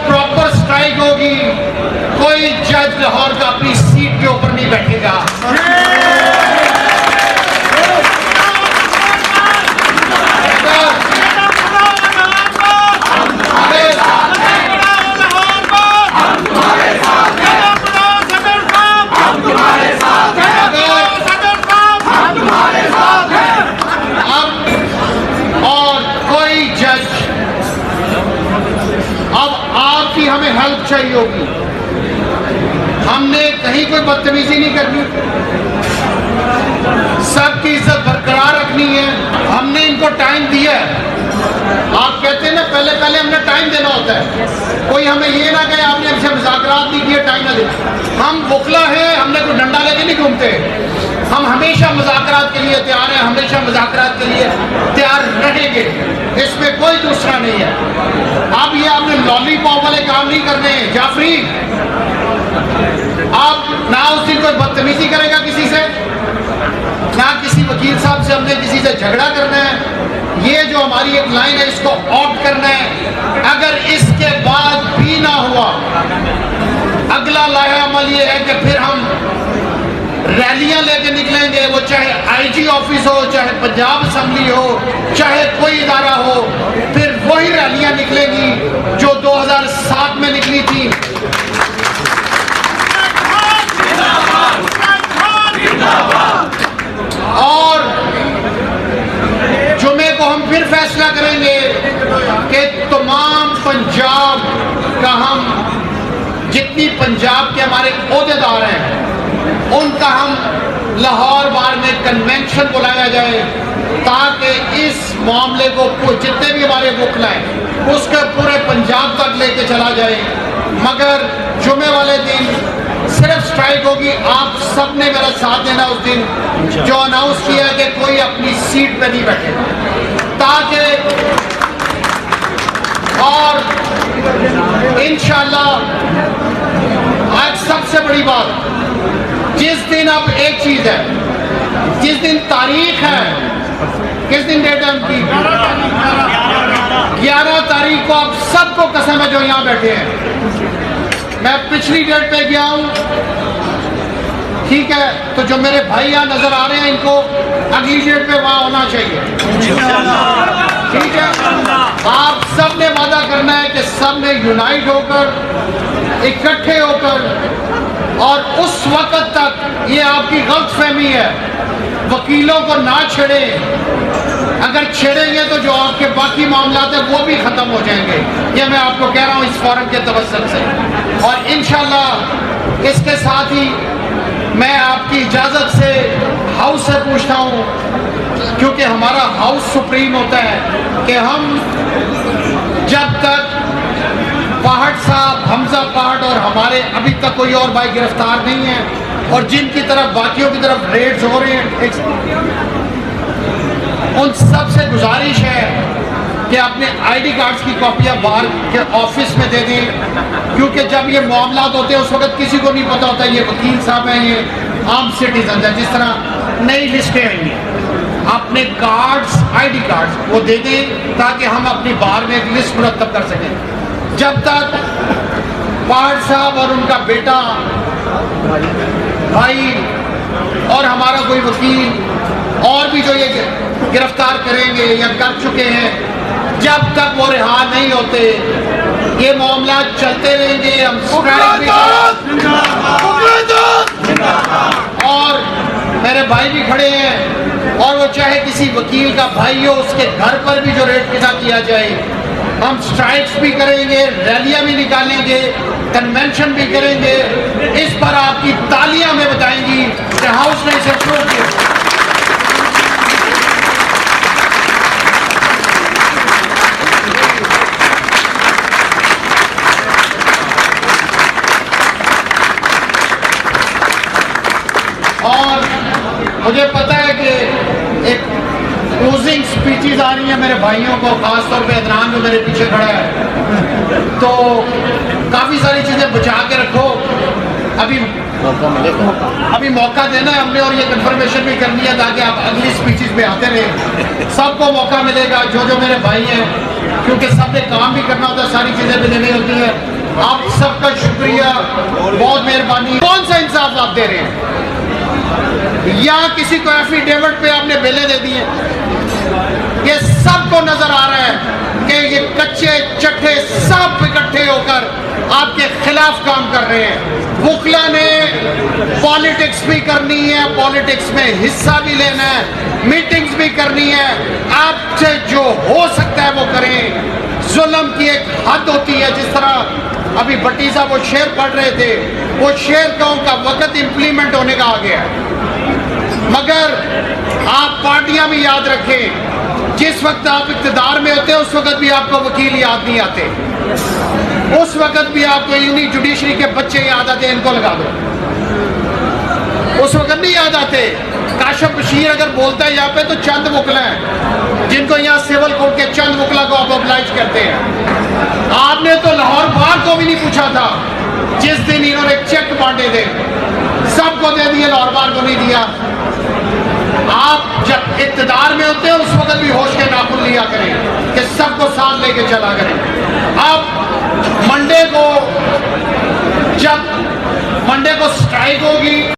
Proper strike होगी, कोई जज लाहौर का अपनी सीट के ऊपर नहीं बैठेगा। हमें हेल्प चाहिए होगी, हमने कहीं कोई बदतमीजी नहीं करनी, सबकी इज्जत बरकरार रखनी है। हमने इनको टाइम दिया है। आप कहते हैं ना पहले पहले हमने टाइम देना होता है, कोई हमें ये ना कहे आपने हमसे मुज़ाकरात नहीं किए, टाइम ना दे। हम बुखला हैं, हमने कोई डंडा लेके नहीं घूमते, हम हमेशा मुज़ाकरात के लिए तैयार हैं, हमेशा मुज़ाकरात के लिए तैयार रहेंगे, इसमें कोई दूसरा नहीं है। अब ये आपने लॉलीपॉप वाले काम नहीं करने हैं जाफरी। आप ना उस दिन कोई बदतमीजी करेगा किसी से, ना किसी वकील साहब से हमने किसी से झगड़ा करना है। ये जो हमारी एक लाइन है इसको ऑप्ट करना है। अगर इसके बाद भी ना हुआ, अगला लाया अमल ये है कि फिर हम रैलियां लेके निकलेंगे, वो चाहे आईजी ऑफिस हो, चाहे पंजाब असेंबली हो, चाहे कोई इदारा हो, फिर वही रैलियां निकलेंगी जो 2007 में निकली थी। और जुमे को हम फिर फैसला करेंगे कि तमाम पंजाब का हम जितनी पंजाब के हमारे ओहदेदार हैं उनका हम लाहौर बार में कन्वेंशन बुलाया जाए, ताकि इस मामले को जितने भी हमारे वकील हैं उसके पूरे पंजाब तक लेके चला जाए। मगर जुमे वाले दिन सिर्फ स्ट्राइक होगी। आप सब ने मेरा साथ देना उस दिन जो अनाउंस किया कि कोई अपनी सीट पे नहीं बैठेगा, ताकि और इंशाल्लाह आज सबसे बड़ी बात, जिस दिन अब एक चीज है, जिस दिन तारीख है, किस दिन डेट है उनकी, 11 तारीख को आप सबको कसम है जो यहाँ बैठे हैं। मैं पिछली डेट पे गया हूँ, ठीक है, तो जो मेरे भाई यहाँ नजर आ रहे हैं इनको अगली डेट पे वहाँ होना चाहिए, ठीक है। आप सब ने वादा करना है कि सब ने यूनाइट होकर, इकट्ठे होकर, और उस वक्त तक ये आपकी गलतफहमी है, वकीलों को ना छेड़े। अगर छेड़ेंगे तो जो आपके बाकी मामलात हैं वो भी खत्म हो जाएंगे। ये मैं आपको कह रहा हूँ इस फोरम के तवज्जुह से। और इंशाल्लाह इसके साथ ही मैं आपकी इजाज़त से हाउस से पूछता हूँ, क्योंकि हमारा हाउस सुप्रीम होता है, कि हम जब तक पहाड़ साहब, हमजा पहाड़ और हमारे अभी तक कोई और भाई गिरफ्तार नहीं है, और जिनकी तरफ बाकियों की तरफ रेड्स हो रहे हैं, उन सब से गुजारिश है कि अपने आईडी कार्ड्स की कॉपियां बाहर के ऑफिस में दे दें, क्योंकि जब ये मामलात होते हैं उस वक्त किसी को नहीं पता होता ये वकील साहब हैं, ये आम सिटीजन है। जिस तरह नई लिस्टें आएंगी, अपने कार्ड्स, आईडी कार्ड्स वो दे दें ताकि हम अपनी बाहर में एक लिस्ट मुरतब कर सकें। जब तक पहाड़ साहब और उनका बेटा, भाई और हमारा कोई वकील और भी जो ये गिरफ्तार करेंगे या कर चुके हैं, जब तक वो रिहा नहीं होते ये मामला चलते रहेंगे। हम और मेरे भाई भी खड़े हैं, और वो चाहे किसी वकील का भाई हो उसके घर पर भी जो रेड पिसा किया जाए, हम स्ट्राइक्स भी करेंगे, रैलियां भी निकालेंगे, कन्वेंशन भी करेंगे। इस पर आपकी तालियां हमें बताएंगी कि हाउस ने इसे छोड़ दिया। और मुझे पता है कि एक क्लोजिंग स्पीचेस आ रही हैं मेरे भाइयों को, खासतौर पे अदनान जो मेरे पीछे खड़ा है, तो काफ़ी सारी चीज़ें बचा के रखो, अभी मौका देना है हमने, और ये कंफर्मेशन भी करनी है ताकि आप अगली स्पीचेस में आते रहें। सबको मौका मिलेगा जो जो मेरे भाई हैं, क्योंकि सबने काम भी करना होता है, सारी चीज़ें भी लेनी होती हैं। आप सबका शुक्रिया, बहुत मेहरबानी। कौन सा इंसाफ आप दे रहे हैं? या किसी को एफिडेविट पे आपने बेले दे दी है? ये सबको नजर आ रहा है कि ये कच्चे चट्टे सब इकट्ठे होकर आपके खिलाफ काम कर रहे हैं। वकला ने पॉलिटिक्स भी करनी है, पॉलिटिक्स में हिस्सा भी लेना है, मीटिंग्स भी करनी है। आपसे जो हो सकता है वो करें। जुल्म की एक हद होती है। जिस तरह अभी भट्टी साहब वो शेर पढ़ रहे थे, वो शेर का वक्त इंप्लीमेंट होने का आ गया है। मगर आप पार्टियां भी याद रखें, जिस वक्त आप इक़्तिदार में होते हैं उस वक्त भी आपको वकील याद नहीं आते, उस वक्त भी आपको यूनी जुडिशरी के बच्चे याद आते हैं, इनको लगा दो। उस वक्त नहीं याद आते। काशिफ बशीर अगर बोलता है यहाँ पे तो चंद वकला हैं जिनको यहाँ सिविल कोर्ट के चंद वकला को आप ऑब्लाइज करते हैं। आपने तो लाहौर बार को भी नहीं पूछा था जिस दिन इन्होंने चेक बांटे थे, सबको दे दिए, लाहौर बार को नहीं दिया। आप जब इक़्तिदार में होते हैं उस वक्त भी होश के नाखून लिया करें कि सबको साथ लेके चला करें। अब मंडे को जब मंडे को स्ट्राइक होगी